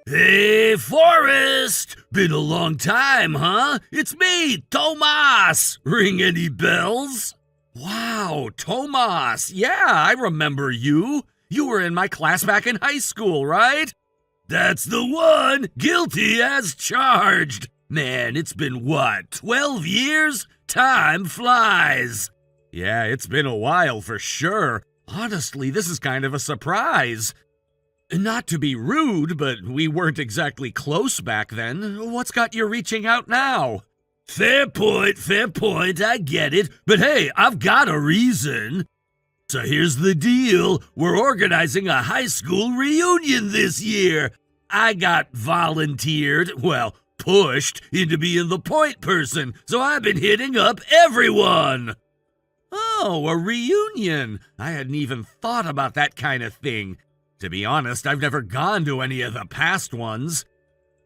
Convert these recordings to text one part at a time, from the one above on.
Hey, Forrest! Been a long time, huh? It's me, Tomas! Ring any bells? Wow, Tomas! Yeah, I remember you. You were in my class back in high school, right? That's the one! Guilty as charged! Man, it's been what, 12 years? Time flies! Yeah, it's been a while for sure. Honestly, this is kind of a surprise. Not to be rude, but we weren't exactly close back then. What's got you reaching out now? Fair point, I get it. But hey, I've got a reason. So here's the deal. We're organizing a high school reunion this year. I got pushed into being the point person, so I've been hitting up everyone. Oh, a reunion. I hadn't even thought about that kind of thing. To be honest, I've never gone to any of the past ones.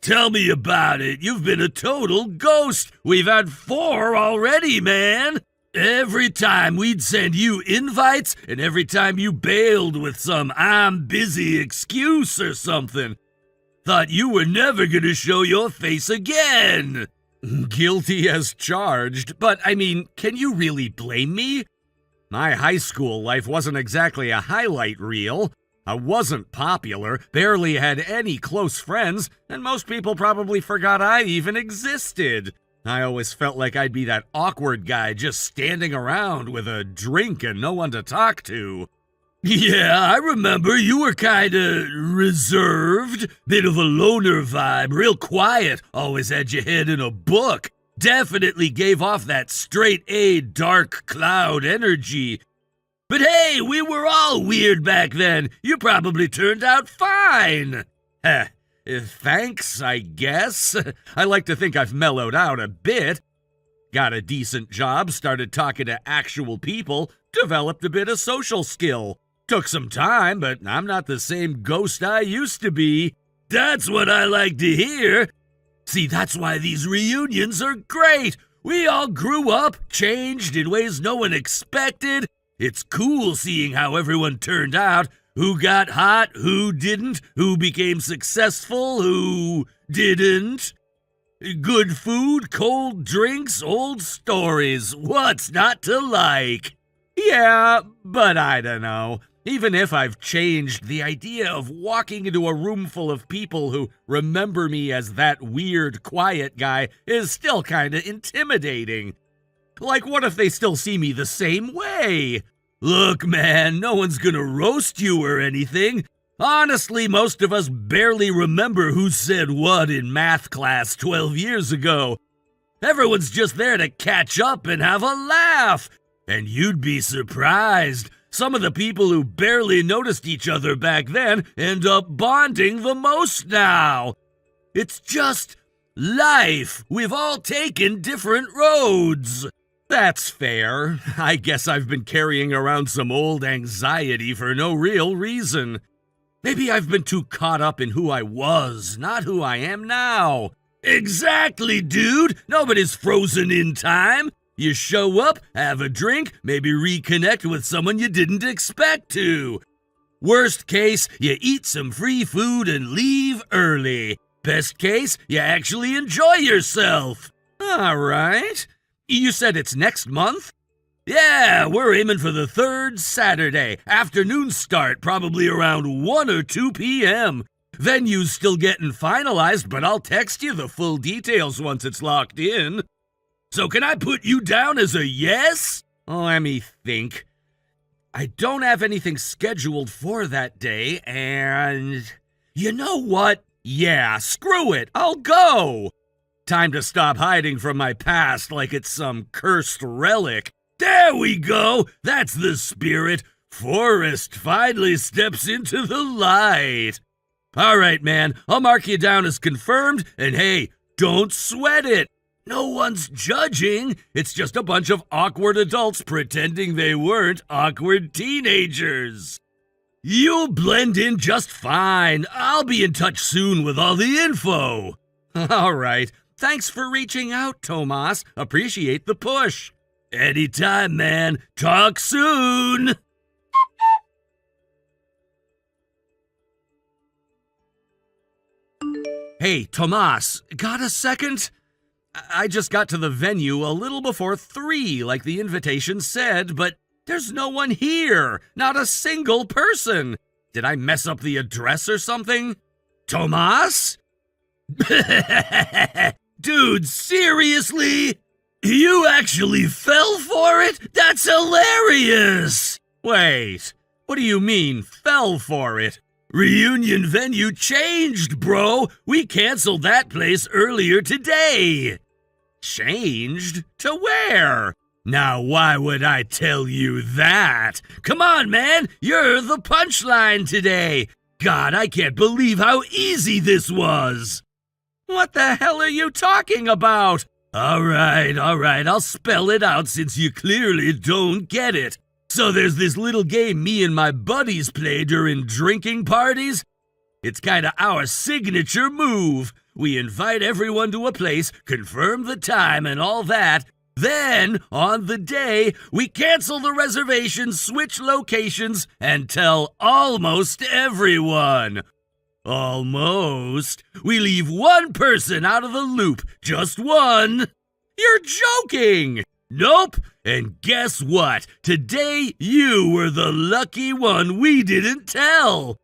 Tell me about it. You've been a total ghost. We've had 4 already, man. Every time we'd send you invites, and every time you bailed with some "I'm busy" excuse or something. Thought you were never gonna show your face again. Guilty as charged, but I mean, can you really blame me? My high school life wasn't exactly a highlight reel. I wasn't popular, barely had any close friends, and most people probably forgot I even existed. I always felt like I'd be that awkward guy just standing around with a drink and no one to talk to. Yeah, I remember you were kinda reserved, bit of a loner vibe, real quiet, always had your head in a book. Definitely gave off that straight A dark cloud energy. But hey, we were all weird back then. You probably turned out fine. Thanks, I guess. I like to think I've mellowed out a bit. Got a decent job, started talking to actual people, developed a bit of social skill. Took some time, but I'm not the same ghost I used to be. That's what I like to hear. See, that's why these reunions are great. We all grew up, changed in ways no one expected. It's cool seeing how everyone turned out, who got hot, who didn't, who became successful, who didn't. Good food, cold drinks, old stories. What's not to like? Yeah, but I don't know. Even if I've changed, the idea of walking into a room full of people who remember me as that weird, quiet guy is still kinda intimidating. Like, what if they still see me the same way? Look, man, no one's gonna roast you or anything. Honestly, most of us barely remember who said what in math class 12 years ago. Everyone's just there to catch up and have a laugh. And you'd be surprised. Some of the people who barely noticed each other back then end up bonding the most now. It's just life. We've all taken different roads. That's fair. I guess I've been carrying around some old anxiety for no real reason. Maybe I've been too caught up in who I was, not who I am now. Exactly, dude. Nobody's frozen in time. You show up, have a drink, maybe reconnect with someone you didn't expect to. Worst case, you eat some free food and leave early. Best case, you actually enjoy yourself. All right. You said it's next month? Yeah, we're aiming for the 3rd Saturday. Afternoon start, probably around 1 or 2 p.m. Venue's still getting finalized, but I'll text you the full details once it's locked in. So can I put you down as a yes? Let me think. I don't have anything scheduled for that day, and you know what? Yeah, screw it. I'll go. Time to stop hiding from my past like it's some cursed relic. There we go. That's the spirit. Forrest finally steps into the light. All right, man. I'll mark you down as confirmed, and hey, don't sweat it. No one's judging. It's just a bunch of awkward adults pretending they weren't awkward teenagers. You'll blend in just fine. I'll be in touch soon with all the info. All right. Thanks for reaching out, Tomas. Appreciate the push. Anytime, man. Talk soon. Hey, Tomas, got a second? I just got to the venue a little before 3, like the invitation said, but there's no one here. Not a single person. Did I mess up the address or something? Tomas? Dude, seriously? You actually fell for it? That's hilarious! Wait, what do you mean, fell for it? Reunion venue changed, bro! We canceled that place earlier today! Changed? To where? Now why would I tell you that? Come on, man! You're the punchline today! God, I can't believe how easy this was! What the hell are you talking about? Alright, I'll spell it out since you clearly don't get it. So there's this little game me and my buddies play during drinking parties. It's kinda our signature move. We invite everyone to a place, confirm the time and all that. Then, on the day, we cancel the reservations, switch locations, and tell almost everyone. Almost. We leave one person out of the loop. Just one. You're joking! Nope. And guess what? Today, you were the lucky one we didn't tell.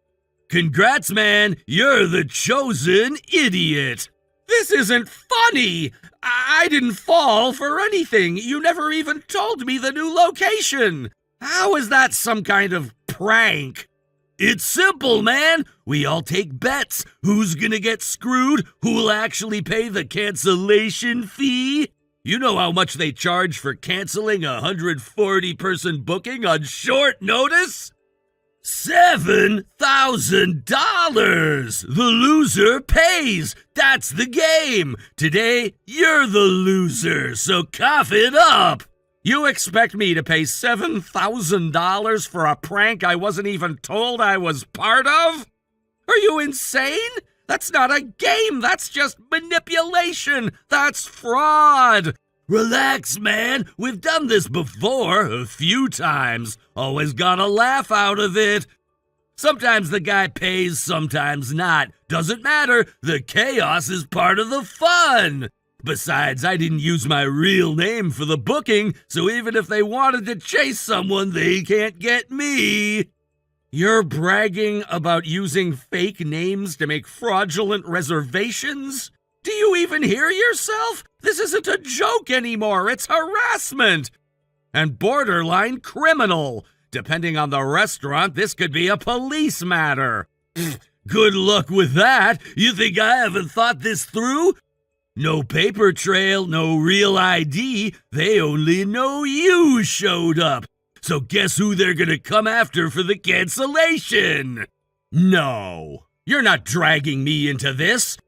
Congrats, man. You're the chosen idiot. This isn't funny. I didn't fall for anything. You never even told me the new location. How is that some kind of prank? It's simple, man. We all take bets. Who's gonna get screwed? Who'll actually pay the cancellation fee? You know how much they charge for canceling a 140-person booking on short notice? $7,000! The loser pays! That's the game! Today, you're the loser, so cough it up! You expect me to pay $7,000 for a prank I wasn't even told I was part of? Are you insane? That's not a game, that's just manipulation! That's fraud! Relax, man. We've done this before, a few times. Always got a laugh out of it. Sometimes the guy pays, sometimes not. Doesn't matter. The chaos is part of the fun. Besides, I didn't use my real name for the booking, so even if they wanted to chase someone, they can't get me. You're bragging about using fake names to make fraudulent reservations? Do you even hear yourself? This isn't a joke anymore. It's harassment. And borderline criminal. Depending on the restaurant, this could be a police matter. Good luck with that. You think I haven't thought this through? No paper trail, no real ID. They only know you showed up. So guess who they're gonna come after for the cancellation? No. You're not dragging me into this.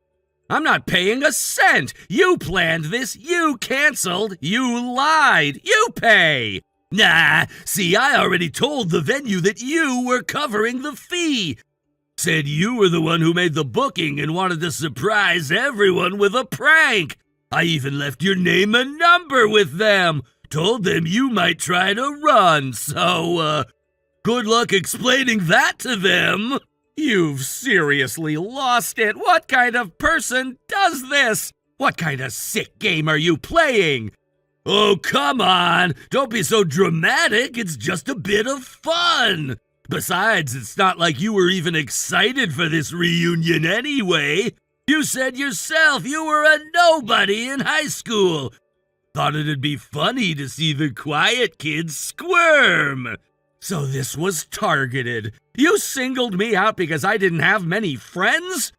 I'm not paying a cent. You planned this. You canceled. You lied. You pay. Nah, see, I already told the venue that you were covering the fee. Said you were the one who made the booking and wanted to surprise everyone with a prank. I even left your name and number with them. Told them you might try to run, so, good luck explaining that to them. You've seriously lost it. What kind of person does this? What kind of sick game are you playing? Oh, come on. Don't be so dramatic. It's just a bit of fun. Besides, it's not like you were even excited for this reunion anyway. You said yourself you were a nobody in high school. Thought it'd be funny to see the quiet kids squirm. So this was targeted. You singled me out because I didn't have many friends?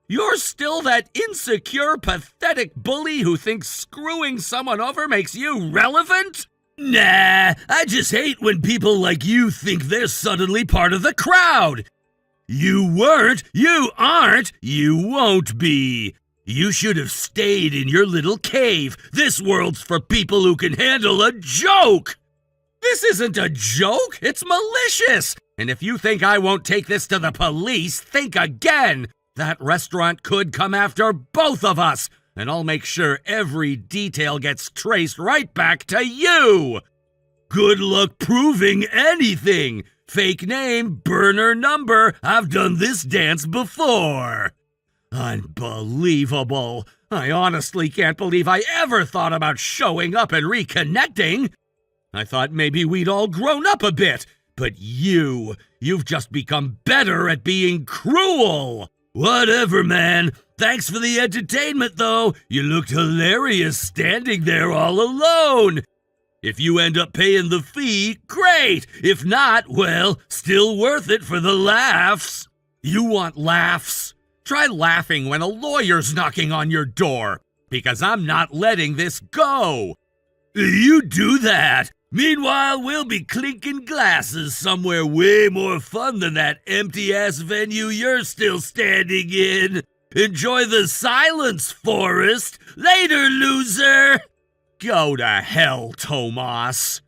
You're still that insecure, pathetic bully who thinks screwing someone over makes you relevant? Nah, I just hate when people like you think they're suddenly part of the crowd. You weren't, you aren't, you won't be. You should have stayed in your little cave. This world's for people who can handle a joke. This isn't a joke, it's malicious. And if you think I won't take this to the police, think again. That restaurant could come after both of us, and I'll make sure every detail gets traced right back to you. Good luck proving anything. Fake name, burner number, I've done this dance before. Unbelievable. I honestly can't believe I ever thought about showing up and reconnecting. I thought maybe we'd all grown up a bit, but you've just become better at being cruel. Whatever, man. Thanks for the entertainment, though. You looked hilarious standing there all alone. If you end up paying the fee, great. If not, well, still worth it for the laughs. You want laughs? Try laughing when a lawyer's knocking on your door, because I'm not letting this go. You do that. Meanwhile, we'll be clinking glasses somewhere way more fun than that empty-ass venue you're still standing in. Enjoy the silence, Forrest. Later, loser. Go to hell, Tomas.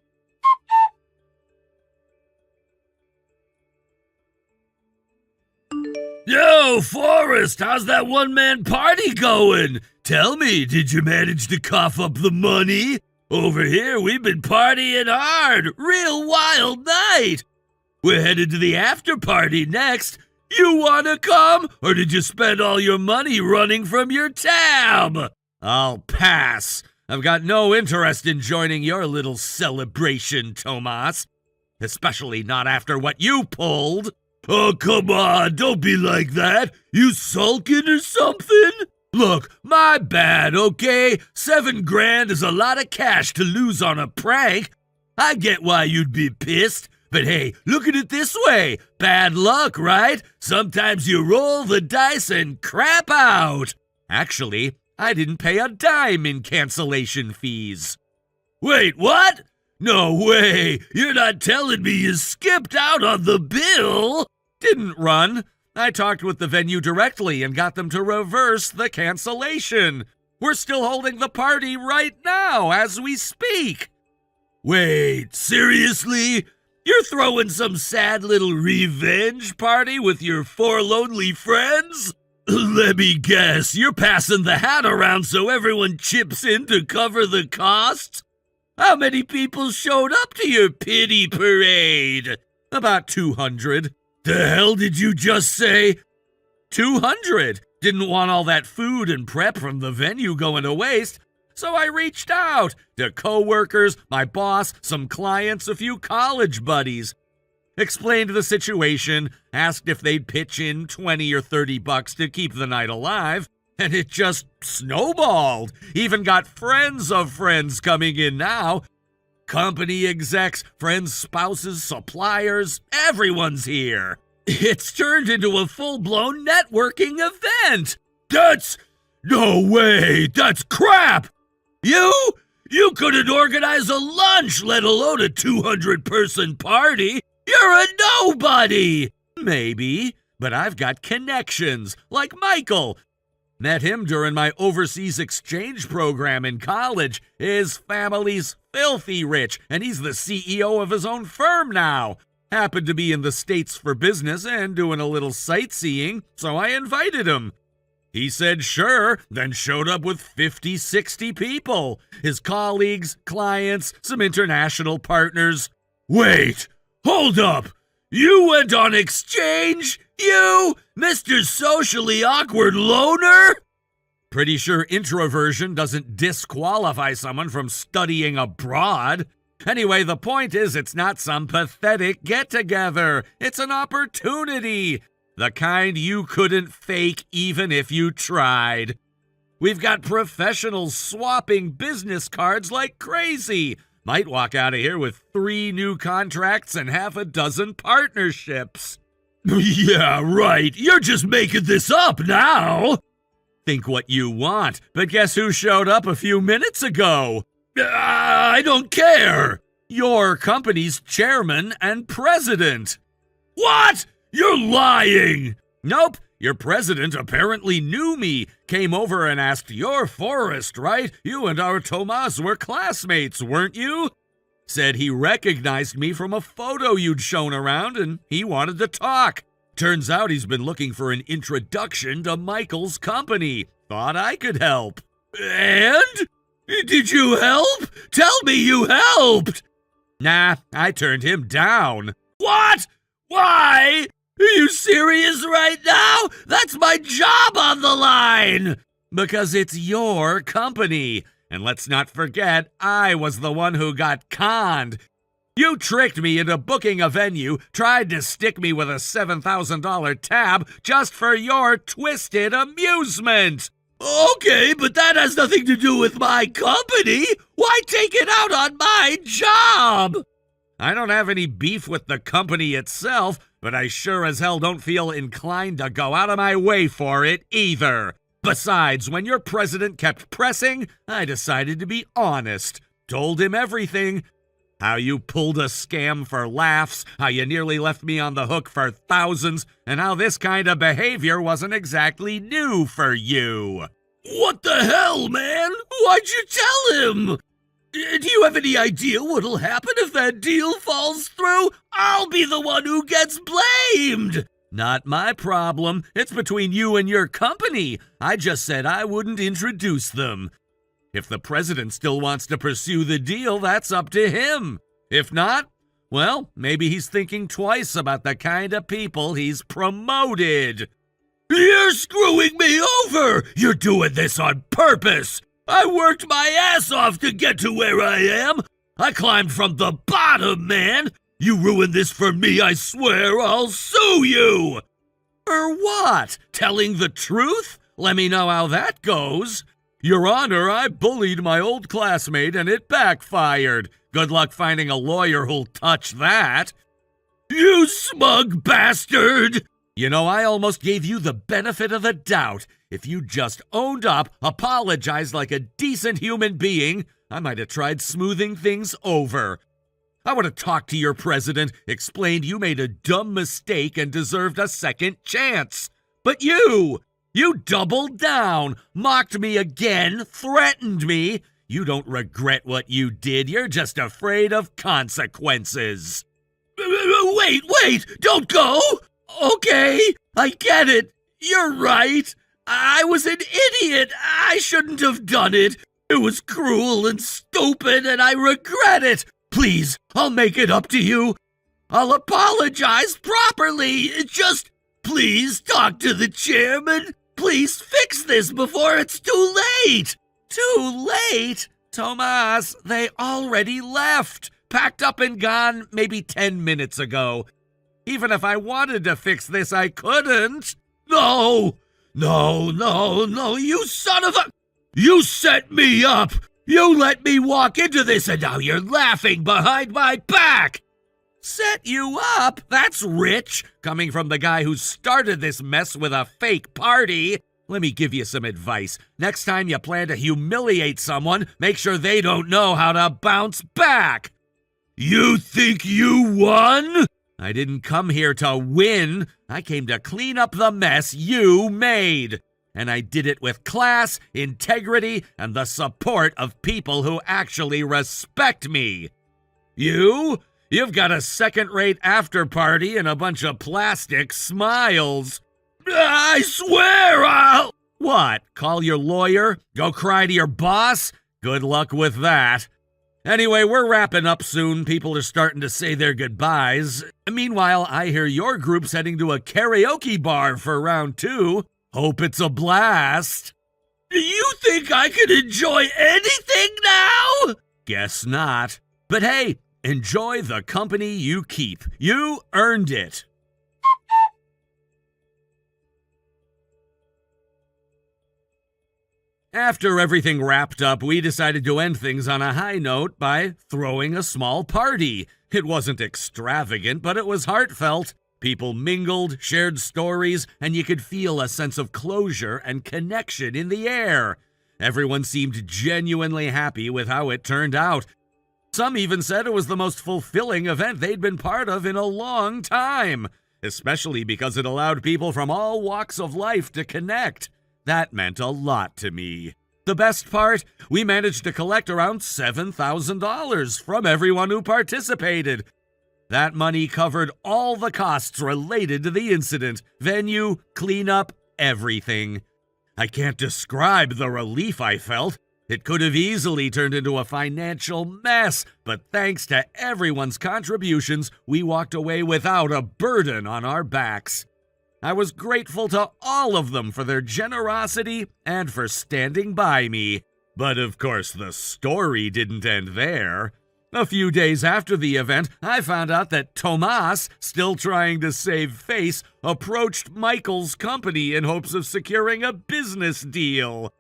Yo, Forrest, how's that one-man party going? Tell me, did you manage to cough up the money? Over here, we've been partying hard. Real wild night. We're headed to the after party next. You wanna come, or did you spend all your money running from your tab? I'll pass. I've got no interest in joining your little celebration, Tomas. Especially not after what you pulled. Oh, come on, don't be like that. You sulking or something? Look, my bad, okay? $7,000 is a lot of cash to lose on a prank. I get why you'd be pissed, but hey, look at it this way. Bad luck, right? Sometimes you roll the dice and crap out. Actually, I didn't pay a dime in cancellation fees. Wait, what? No way! You're not telling me you skipped out on the bill? Didn't run. I talked with the venue directly and got them to reverse the cancellation. We're still holding the party right now as we speak. Wait, seriously? You're throwing some sad little revenge party with your 4 lonely friends? Let me guess, you're passing the hat around so everyone chips in to cover the costs? How many people showed up to your pity parade? About 200. The hell did you just say? 200. Didn't want all that food and prep from the venue going to waste, so I reached out to coworkers, my boss, some clients, a few college buddies. Explained the situation, asked if they'd pitch in $20 or $30 to keep the night alive, and it just snowballed. Even got friends of friends coming in now. Company execs, friends, spouses, suppliers, everyone's here. It's turned into a full-blown networking event. No way, that's crap. You couldn't organize a lunch, let alone a 200-person party. You're a nobody. Maybe, but I've got connections, like Michael. Met him during my overseas exchange program in college. His family's filthy rich, and he's the CEO of his own firm now. Happened to be in the States for business and doing a little sightseeing, so I invited him. He said sure, then showed up with 50, 60 people. His colleagues, clients, some international partners. Wait, hold up. You went on exchange? You, Mr. Socially Awkward Loner? Pretty sure introversion doesn't disqualify someone from studying abroad. Anyway, the point is it's not some pathetic get-together. It's an opportunity. The kind you couldn't fake even if you tried. We've got professionals swapping business cards like crazy. Might walk out of here with 3 new contracts and half a dozen partnerships. Yeah, right. You're just making this up now. Think what you want, but guess who showed up a few minutes ago? I don't care. Your company's chairman and president. What? You're lying. Nope. Your president apparently knew me, came over and asked, "You're Forrest, right? You and our Tomas were classmates, weren't you?" Said he recognized me from a photo you'd shown around and he wanted to talk. Turns out he's been looking for an introduction to Michael's company. Thought I could help. And? Did you help? Tell me you helped! Nah, I turned him down. What? Why? Are you serious right now? That's my job on the line! Because it's your company. And let's not forget, I was the one who got conned. You tricked me into booking a venue, tried to stick me with a $7,000 tab just for your twisted amusement. Okay, but that has nothing to do with my company. Why take it out on my job? I don't have any beef with the company itself, but I sure as hell don't feel inclined to go out of my way for it either. Besides, when your president kept pressing, I decided to be honest. Told him everything. How you pulled a scam for laughs, how you nearly left me on the hook for thousands, and how this kind of behavior wasn't exactly new for you. What the hell, man? Why'd you tell him? Do you have any idea what'll happen if that deal falls through? I'll be the one who gets blamed. Not my problem. It's between you and your company. I just said I wouldn't introduce them. If the president still wants to pursue the deal, that's up to him. If not, well, maybe he's thinking twice about the kind of people he's promoted. You're screwing me over! You're doing this on purpose! I worked my ass off to get to where I am! I climbed from the bottom, man! You ruined this for me, I swear I'll sue you! For what? Telling the truth? Let me know how that goes. Your Honor, I bullied my old classmate and it backfired. Good luck finding a lawyer who'll touch that. You smug bastard! You know, I almost gave you the benefit of the doubt. If you just owned up, apologized like a decent human being, I might have tried smoothing things over. I would have talked to your president, explained you made a dumb mistake and deserved a second chance. But you doubled down, mocked me again, threatened me. You don't regret what you did. You're just afraid of consequences. Wait, don't go! Okay, I get it. You're right. I was an idiot. I shouldn't have done it. It was cruel and stupid, and I regret it. Please, I'll make it up to you. I'll apologize properly. Just please talk to the chairman. Please fix this before it's too late. Too late? Tomas, they already left. Packed up and gone maybe 10 minutes ago. Even if I wanted to fix this, I couldn't. No, you son of a... You set me up. You let me walk into this and now you're laughing behind my back. Set you up? That's rich, coming from the guy who started this mess with a fake party. Let me give you some advice. Next time you plan to humiliate someone, make sure they don't know how to bounce back. You think you won? I didn't come here to win. I came to clean up the mess you made. And I did it with class, integrity, and the support of people who actually respect me. You've got a second-rate after-party and a bunch of plastic smiles. I swear I'll... What? Call your lawyer? Go cry to your boss? Good luck with that. Anyway, we're wrapping up soon. People are starting to say their goodbyes. Meanwhile, I hear your group's heading to a karaoke bar for round 2. Hope it's a blast. Do you think I can enjoy anything now? Guess not. But hey, enjoy the company you keep. You earned it. After everything wrapped up, we decided to end things on a high note by throwing a small party. It wasn't extravagant, but it was heartfelt. People mingled, shared stories, and you could feel a sense of closure and connection in the air. Everyone seemed genuinely happy with how it turned out. Some even said it was the most fulfilling event they'd been part of in a long time, especially because it allowed people from all walks of life to connect. That meant a lot to me. The best part, we managed to collect around $7,000 from everyone who participated. That money covered all the costs related to the incident, venue, cleanup, everything. I can't describe the relief I felt. It could have easily turned into a financial mess, but thanks to everyone's contributions, we walked away without a burden on our backs. I was grateful to all of them for their generosity and for standing by me. But of course, the story didn't end there. A few days after the event, I found out that Tomas, still trying to save face, approached Michael's company in hopes of securing a business deal.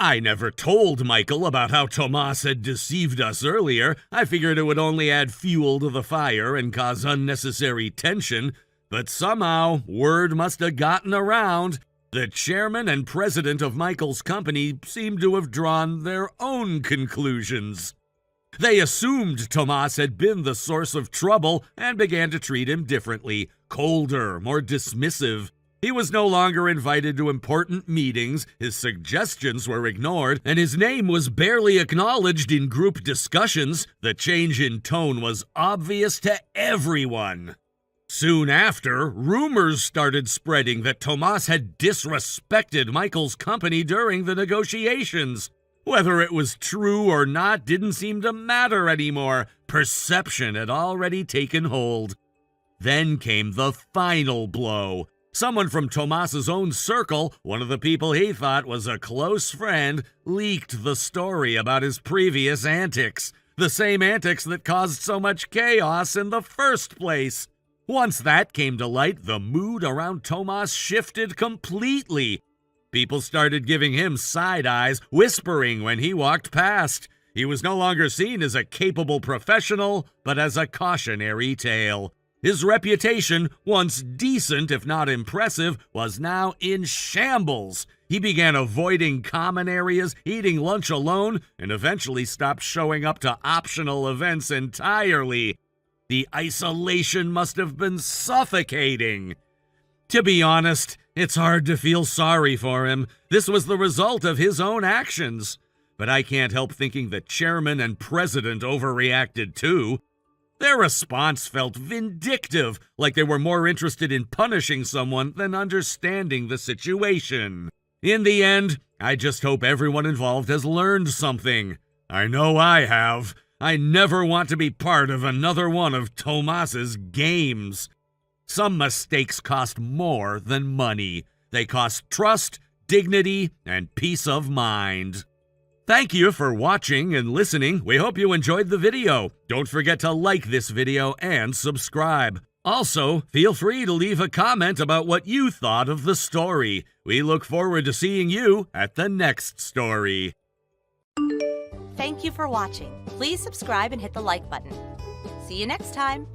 I never told Michael about how Tomas had deceived us earlier. I figured it would only add fuel to the fire and cause unnecessary tension. But somehow, word must have gotten around. The chairman and president of Michael's company seemed to have drawn their own conclusions. They assumed Tomas had been the source of trouble and began to treat him differently, colder, more dismissive. He was no longer invited to important meetings, his suggestions were ignored, and his name was barely acknowledged in group discussions. The change in tone was obvious to everyone. Soon after, rumors started spreading that Tomas had disrespected Michael's company during the negotiations. Whether it was true or not didn't seem to matter anymore. Perception had already taken hold. Then came the final blow. Someone from Tomas's own circle, one of the people he thought was a close friend, leaked the story about his previous antics. The same antics that caused so much chaos in the first place. Once that came to light, the mood around Tomas shifted completely. People started giving him side eyes, whispering when he walked past. He was no longer seen as a capable professional, but as a cautionary tale. His reputation, once decent if not impressive, was now in shambles. He began avoiding common areas, eating lunch alone, and eventually stopped showing up to optional events entirely. The isolation must have been suffocating. To be honest, it's hard to feel sorry for him. This was the result of his own actions. But I can't help thinking the chairman and president overreacted too. Their response felt vindictive, like they were more interested in punishing someone than understanding the situation. In the end, I just hope everyone involved has learned something. I know I have. I never want to be part of another one of Tomas's games. Some mistakes cost more than money. They cost trust, dignity, and peace of mind. Thank you for watching and listening. We hope you enjoyed the video. Don't forget to like this video and subscribe. Also, feel free to leave a comment about what you thought of the story. We look forward to seeing you at the next story. Thank you for watching. Please subscribe and hit the like button. See you next time.